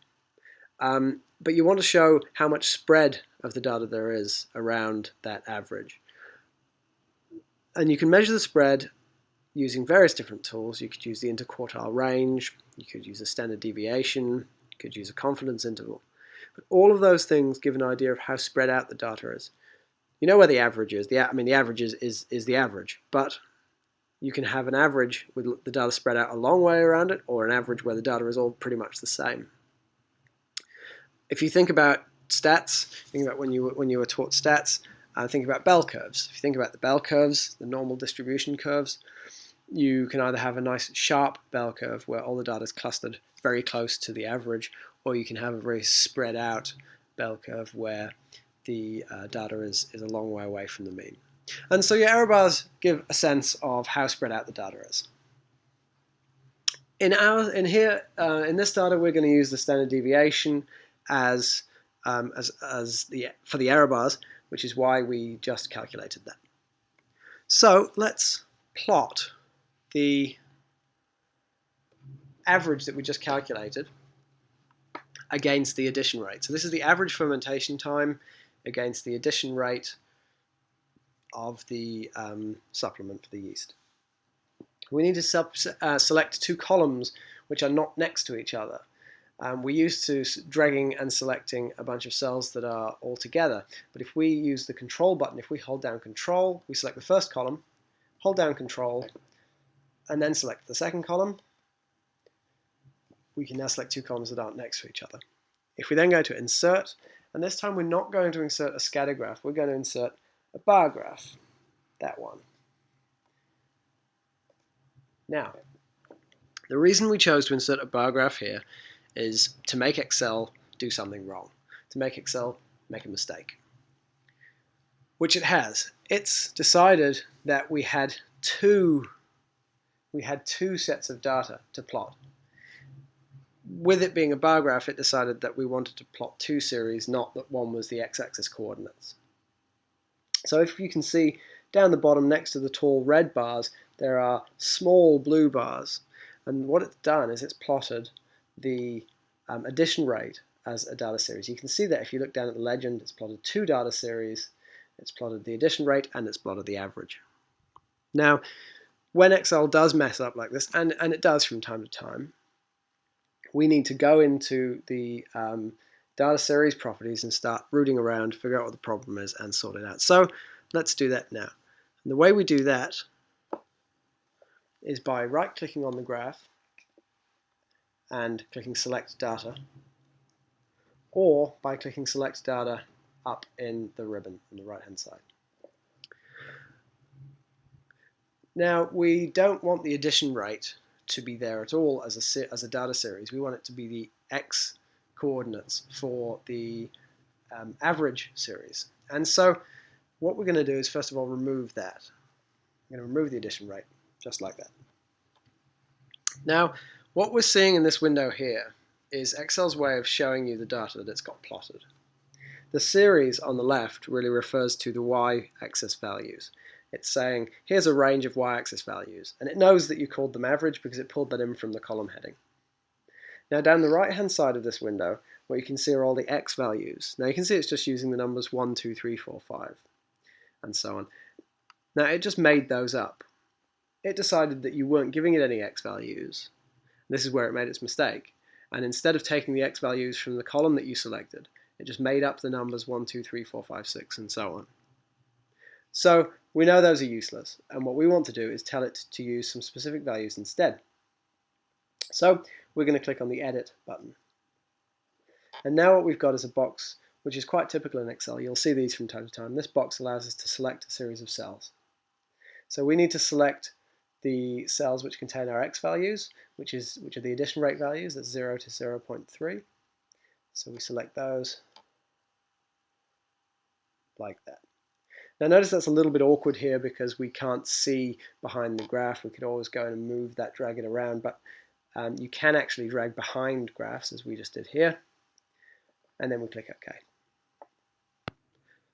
But you want to show how much spread of the data there is around that average. And you can measure the spread using various different tools. You could use the interquartile range, you could use a standard deviation, you could use a confidence interval. But all of those things give an idea of how spread out the data is. You know where the average is. The average is the average, but you can have an average with the data spread out a long way around it, or an average where the data is all pretty much the same. If you think about stats, think about when you were taught stats, think about bell curves. If you think about the bell curves, the normal distribution curves, you can either have a nice sharp bell curve where all the data is clustered very close to the average, or you can have a very spread out bell curve where the data is a long way away from the mean. And so your error bars give a sense of how spread out the data is. In this data, we're going to use the standard deviation for the error bars, which is why we just calculated that. So let's plot the average that we just calculated against the addition rate. So this is the average fermentation time against the addition rate of the supplement for the yeast. We need to select two columns which are not next to each other. We're used to dragging and selecting a bunch of cells that are all together, but if we use the control button, if we hold down control, we select the first column, hold down control, and then select the second column, we can now select two columns that aren't next to each other. If we then go to insert, and this time we're not going to insert a scatter graph, we're going to insert a bar graph, that one. Now, the reason we chose to insert a bar graph here is to make Excel do something wrong, to make Excel make a mistake, which it has. It's decided that we had two sets of data to plot. With it being a bar graph, it decided that we wanted to plot two series, not that one was the x-axis coordinates. So if you can see down the bottom next to the tall red bars, there are small blue bars. And what it's done is it's plotted the addition rate as a data series. You can see that if you look down at the legend, it's plotted two data series, it's plotted the addition rate, and it's plotted the average. Now, when Excel does mess up like this, and it does from time to time, we need to go into the data series properties and start rooting around, figure out what the problem is, and sort it out. So let's do that now. And the way we do that is by right-clicking on the graph and clicking Select Data, or by clicking Select Data up in the ribbon on the right-hand side. Now, we don't want the addition rate to be there at all as a data series. We want it to be the x coordinates for the average series. And so what we're going to do is first of all remove that. I'm going to remove the addition rate, just like that. Now, what we're seeing in this window here is Excel's way of showing you the data that it's got plotted. The series on the left really refers to the y-axis values. It's saying, here's a range of y-axis values, and it knows that you called them average because it pulled that in from the column heading. Now down the right-hand side of this window, what you can see are all the x values. Now you can see it's just using the numbers 1, 2, 3, 4, 5, and so on. Now it just made those up. It decided that you weren't giving it any x values. This is where it made its mistake. And instead of taking the x values from the column that you selected, it just made up the numbers 1, 2, 3, 4, 5, 6, and so on. So we know those are useless, and what we want to do is tell it to use some specific values instead. So we're going to click on the Edit button. And now what we've got is a box which is quite typical in Excel. You'll see these from time to time. This box allows us to select a series of cells. So we need to select the cells which contain our x values, which are the addition rate values, that's 0 to 0.3. So we select those like that. Now notice that's a little bit awkward here because we can't see behind the graph. We could always go and move that, drag it around, but you can actually drag behind graphs as we just did here, and then we click OK.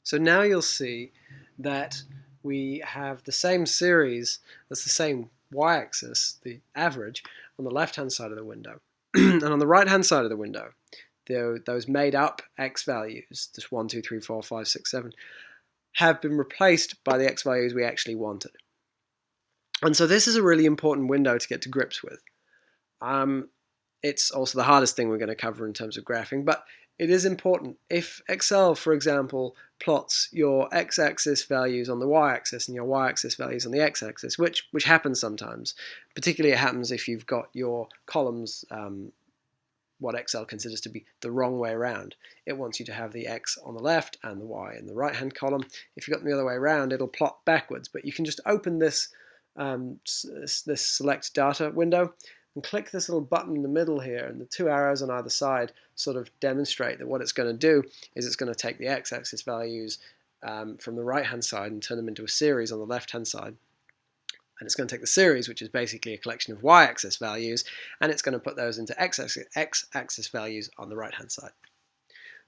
So now you'll see that we have the same series, that's the same y-axis, the average, on the left-hand side of the window. And on the right-hand side of the window, those made-up x values, just 1, 2, 3, 4, 5, 6, 7, have been replaced by the x values we actually wanted. And so this is a really important window to get to grips with. It's also the hardest thing we're going to cover in terms of graphing, but it is important. If Excel, for example, plots your x-axis values on the y-axis and your y-axis values on the x-axis, which happens sometimes, particularly it happens if you've got your columns, what Excel considers to be the wrong way around. It wants you to have the x on the left and the y in the right-hand column. If you've got them the other way around, it'll plot backwards, but you can just open this, this Select Data window and click this little button in the middle here, and the two arrows on either side sort of demonstrate that what it's going to do is it's going to take the x-axis values from the right-hand side and turn them into a series on the left-hand side. And it's going to take the series, which is basically a collection of y-axis values, and it's going to put those into x-axis values on the right-hand side.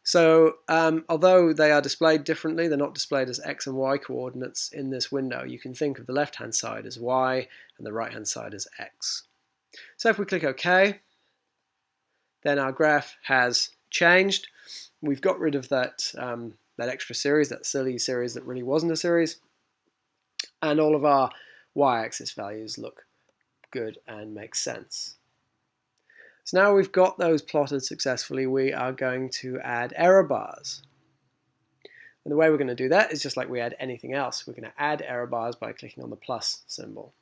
So although they are displayed differently, they're not displayed as x and y coordinates in this window. You can think of the left-hand side as y and the right-hand side as x. So if we click OK, then our graph has changed. We've got rid of that, that extra series, that silly series that really wasn't a series, and all of our y-axis values look good and make sense. So now we've got those plotted successfully, we are going to add error bars. And the way we're going to do that is just like we add anything else. We're going to add error bars by clicking on the plus symbol.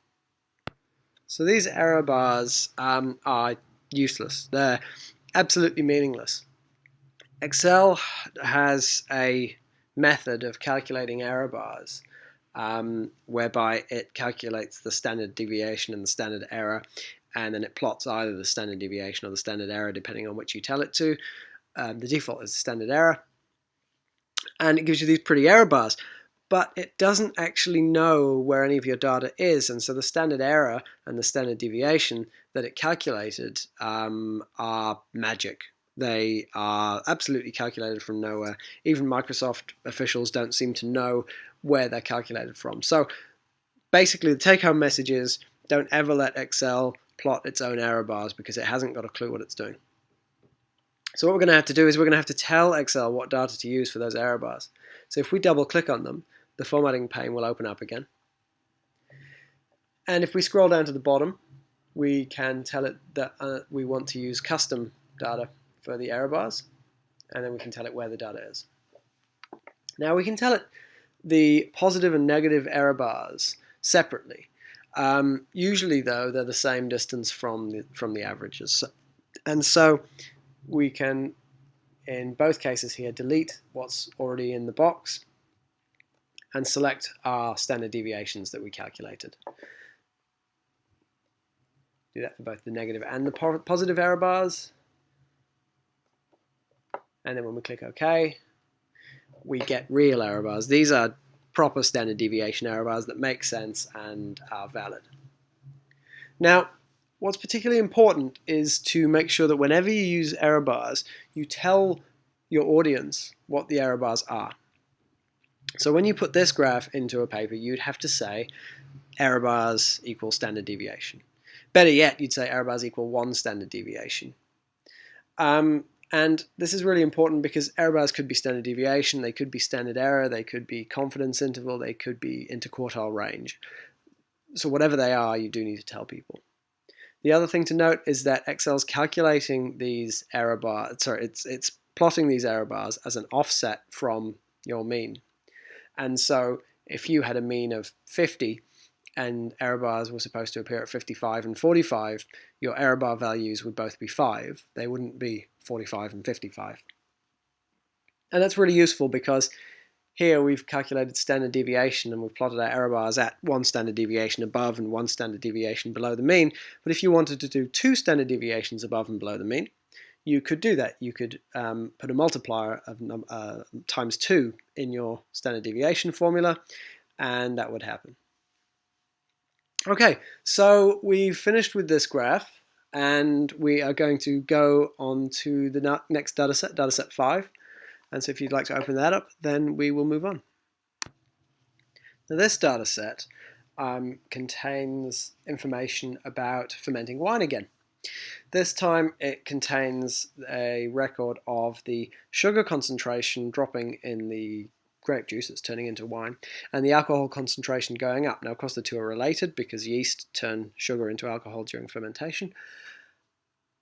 So these error bars are useless. They're absolutely meaningless. Excel has a method of calculating error bars whereby it calculates the standard deviation and the standard error, and then it plots either the standard deviation or the standard error depending on which you tell it to. The default is the standard error, and it gives you these pretty error bars. But it doesn't actually know where any of your data is, and so the standard error and the standard deviation that it calculated are magic. They are absolutely calculated from nowhere. Even Microsoft officials don't seem to know where they're calculated from. So basically the take-home message is don't ever let Excel plot its own error bars because it hasn't got a clue what it's doing. So what we're going to have to do is we're going to have to tell Excel what data to use for those error bars. So if we double click on them, the formatting pane will open up again. And if we scroll down to the bottom, we can tell it that we want to use custom data for the error bars, and then we can tell it where the data is. Now we can tell it the positive and negative error bars separately. Usually, though, they're the same distance from the averages, and so we can, in both cases here, delete what's already in the box and select our standard deviations that we calculated. Do that for both the negative and the positive error bars. And then when we click OK, we get real error bars. These are proper standard deviation error bars that make sense and are valid. Now, what's particularly important is to make sure that whenever you use error bars, you tell your audience what the error bars are. So when you put this graph into a paper, you'd have to say error bars equal standard deviation. Better yet, you'd say error bars equal 1 standard deviation. And this is really important because error bars could be standard deviation, they could be standard error, they could be confidence interval, they could be interquartile range. So whatever they are, you do need to tell people. The other thing to note is that Excel's calculating these error bars, it's plotting these error bars as an offset from your mean. And so if you had a mean of 50 and error bars were supposed to appear at 55 and 45, your error bar values would both be 5. They wouldn't be 45 and 55. And that's really useful because here we've calculated standard deviation and we've plotted our error bars at 1 standard deviation above and 1 standard deviation below the mean. But if you wanted to do 2 standard deviations above and below the mean, you could do that. You could put a multiplier of times 2 in your standard deviation formula, and that would happen. Okay, so we've finished with this graph, and we are going to go on to the next dataset, dataset 5. And so if you'd like to open that up, then we will move on. Now this dataset contains information about fermenting wine again. This time it contains a record of the sugar concentration dropping in the grape juice that's turning into wine, and the alcohol concentration going up. Now, of course, the two are related because yeast turn sugar into alcohol during fermentation.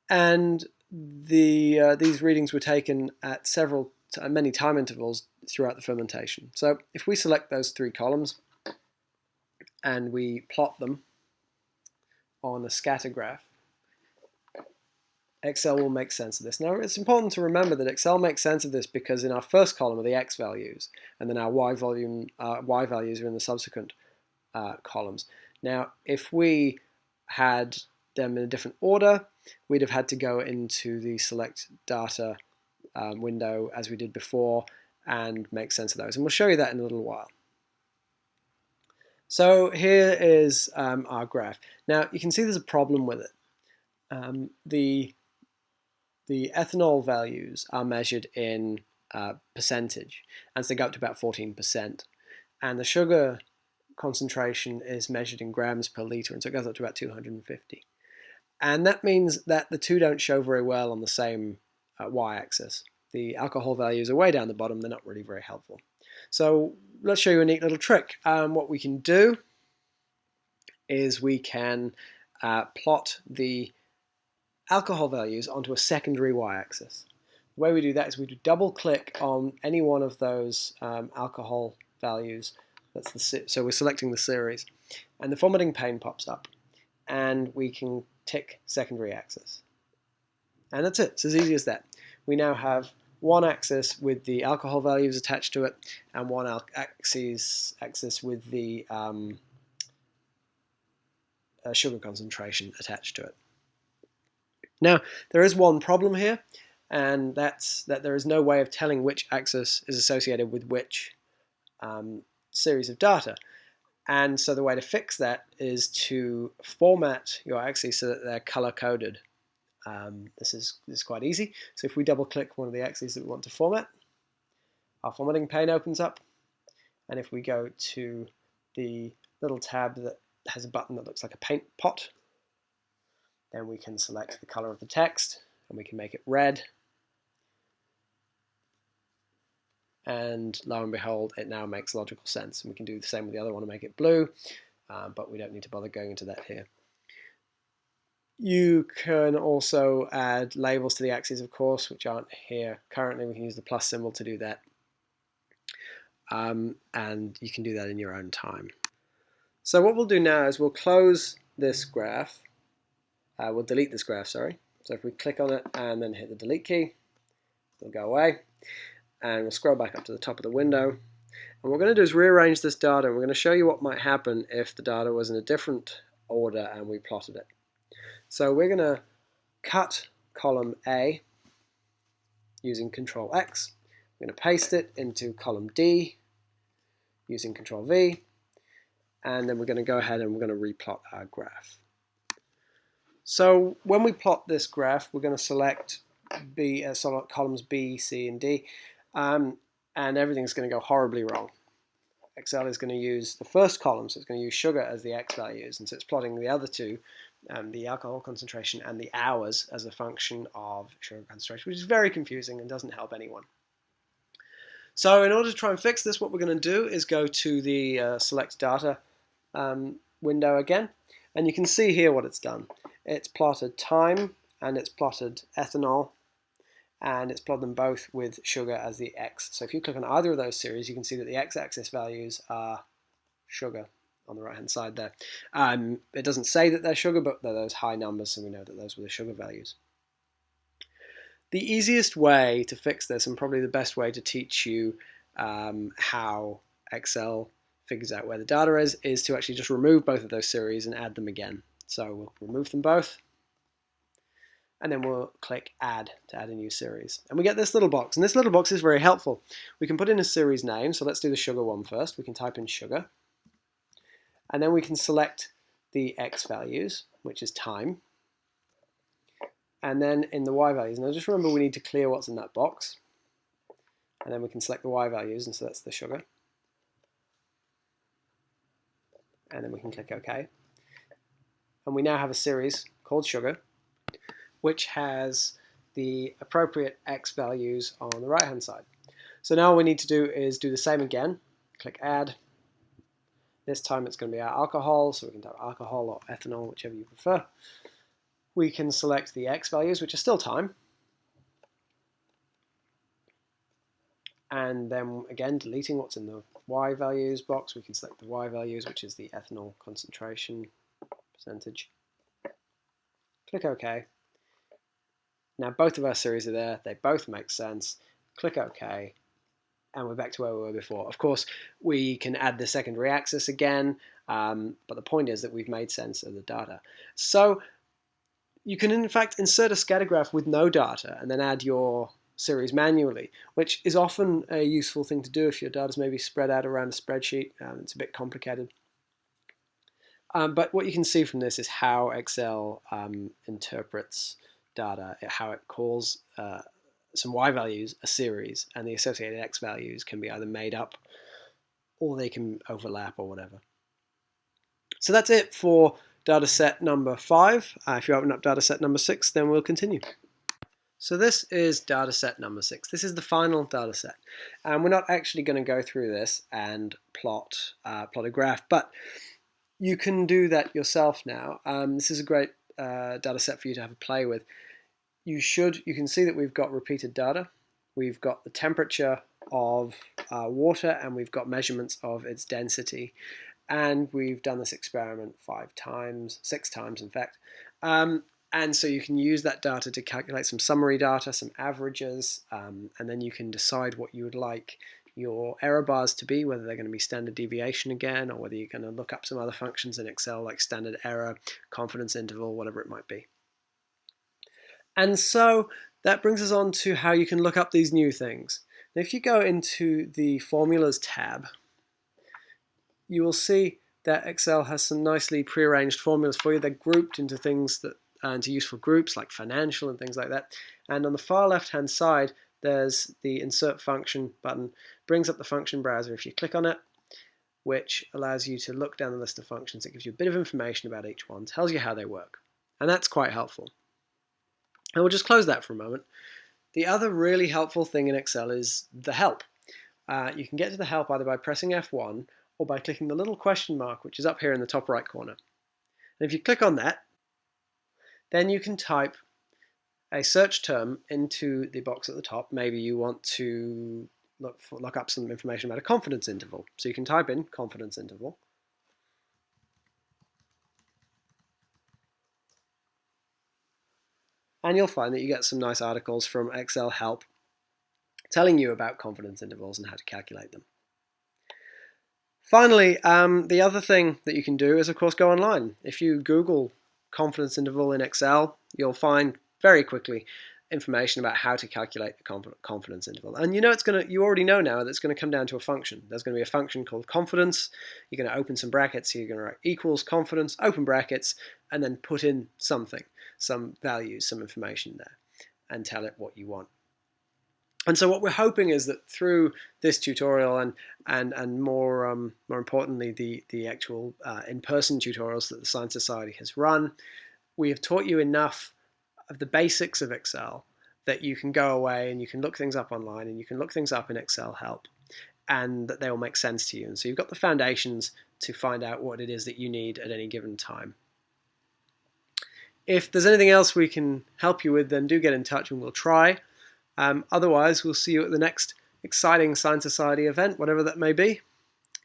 And these readings were taken at many time intervals throughout the fermentation. So if we select those 3 columns and we plot them on a scatter graph, Excel will make sense of this. Now, it's important to remember that Excel makes sense of this because in our first column are the X values, and then our Y values are in the subsequent columns. Now, if we had them in a different order, we'd have had to go into the select data window as we did before and make sense of those. And we'll show you that in a little while. So here is our graph. Now, you can see there's a problem with it. The ethanol values are measured in percentage, and so they go up to about 14%. And the sugar concentration is measured in grams per litre, and so it goes up to about 250. And that means that the two don't show very well on the same y-axis. The alcohol values are way down the bottom, they're not really very helpful. So let's show you a neat little trick. What we can do is we can plot the alcohol values onto a secondary y-axis. The way we do that is we do double click on any one of those alcohol values. So we're selecting the series, and the formatting pane pops up, and we can tick secondary axis. And that's it. It's as easy as that. We now have one axis with the alcohol values attached to it, and one axis with the sugar concentration attached to it. Now, there is one problem here, and that's that there is no way of telling which axis is associated with which series of data. And so the way to fix that is to format your axes so that they're color-coded. This is quite easy. So if we double-click one of the axes that we want to format, our formatting pane opens up. And if we go to the little tab that has a button that looks like a paint pot, then we can select the color of the text, and we can make it red. And lo and behold, it now makes logical sense. And we can do the same with the other one and make it blue, but we don't need to bother going into that here. You can also add labels to the axes, of course, which aren't here currently. We can use the plus symbol to do that. And you can do that in your own time. So what we'll do now is we'll close this graph. We'll delete this graph, sorry. So if we click on it and then hit the delete key, it'll go away. And we'll scroll back up to the top of the window. And what we're going to do is rearrange this data. And we're going to show you what might happen if the data was in a different order and we plotted it. So we're going to cut column A using Control X. We're going to paste it into column D using Control V. And then we're going to go ahead and we're going to replot our graph. So when we plot this graph, we're going to select columns B, C, and D, and everything's going to go horribly wrong. Excel is going to use the first column, so it's going to use sugar as the X values, and so it's plotting the other two, the alcohol concentration and the hours as a function of sugar concentration, which is very confusing and doesn't help anyone. So in order to try and fix this, what we're going to do is go to the Select Data window again, and you can see here what it's done. It's plotted time and it's plotted ethanol, and it's plotted them both with sugar as the X. So if you click on either of those series, you can see that the X-axis values are sugar on the right-hand side there. It doesn't say that they're sugar, but they're those high numbers, so we know that those were the sugar values. The easiest way to fix this, and probably the best way to teach you how Excel figures out where the data is to actually just remove both of those series and add them again. So we'll remove them both, and then we'll click Add to add a new series. And we get this little box, and this little box is very helpful. We can put in a series name, so let's do the sugar one first. We can type in sugar, and then we can select the X values, which is time, and then in the Y values. Now just remember we need to clear what's in that box, and then we can select the Y values, and so that's the sugar. And then we can click OK. And we now have a series called sugar, which has the appropriate X values on the right hand side. So now all we need to do is do the same again. Click Add. This time it's going to be our alcohol, so we can type alcohol or ethanol, whichever you prefer. We can select the X values, which are still time. And then again, deleting what's in the Y values box, we can select the Y values, which is the ethanol concentration percentage. Click OK. Now both of our series are there, they both make sense. Click OK, and we're back to where we were before. Of course, we can add the secondary axis again, but the point is that we've made sense of the data. So you can in fact insert a scatter graph with no data and then add your series manually, which is often a useful thing to do if your data is maybe spread out around a spreadsheet. It's a bit complicated. But what you can see from this is how Excel interprets data, how it calls some Y values a series, and the associated X values can be either made up or they can overlap or whatever. So that's it for data set number 5. If you open up data set number 6, then we'll continue. So this is data set number 6. This is the final data set. And we're not actually going to go through this and plot a graph, but you can do that yourself now. This is a great data set for you to have a play with. You can see that we've got repeated data. We've got the temperature of water, and we've got measurements of its density. And we've done this experiment 6 times in fact. And so you can use that data to calculate some summary data, some averages, and then you can decide what you would like your error bars to be, whether they're going to be standard deviation again, or whether you're going to look up some other functions in Excel like standard error, confidence interval, whatever it might be. And so that brings us on to how you can look up these new things. Now, if you go into the Formulas tab, you will see that Excel has some nicely prearranged formulas for you. They're grouped into things that into useful groups like financial and things like that. And on the far left-hand side, there's the Insert Function button. Brings up the function browser if you click on it, which allows you to look down the list of functions. It gives you a bit of information about each one, tells you how they work. And that's quite helpful. And we'll just close that for a moment. The other really helpful thing in Excel is the help. You can get to the help either by pressing F1 or by clicking the little question mark, which is up here in the top right corner. And if you click on that, then you can type a search term into the box at the top. Maybe you want to look up some information about a confidence interval. So you can type in confidence interval. And you'll find that you get some nice articles from Excel Help telling you about confidence intervals and how to calculate them. Finally, the other thing that you can do is, of course, go online. If you Google confidence interval in Excel, you'll find very quickly information about how to calculate the confidence interval. And you already know now that it's going to come down to a function. There's going to be a function called confidence. You're going to open some brackets. You're going to write equals confidence, open brackets, and then put in something, some values, some information there, and tell it what you want. And so what we're hoping is that through this tutorial and more importantly the actual in-person tutorials that the Science Society has run, we have taught you enough of the basics of Excel that you can go away and you can look things up online and you can look things up in Excel Help, and that they will make sense to you. And so you've got the foundations to find out what it is that you need at any given time. If there's anything else we can help you with, then do get in touch and we'll try. Otherwise, we'll see you at the next exciting Science Society event, whatever that may be,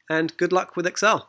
and good luck with Excel.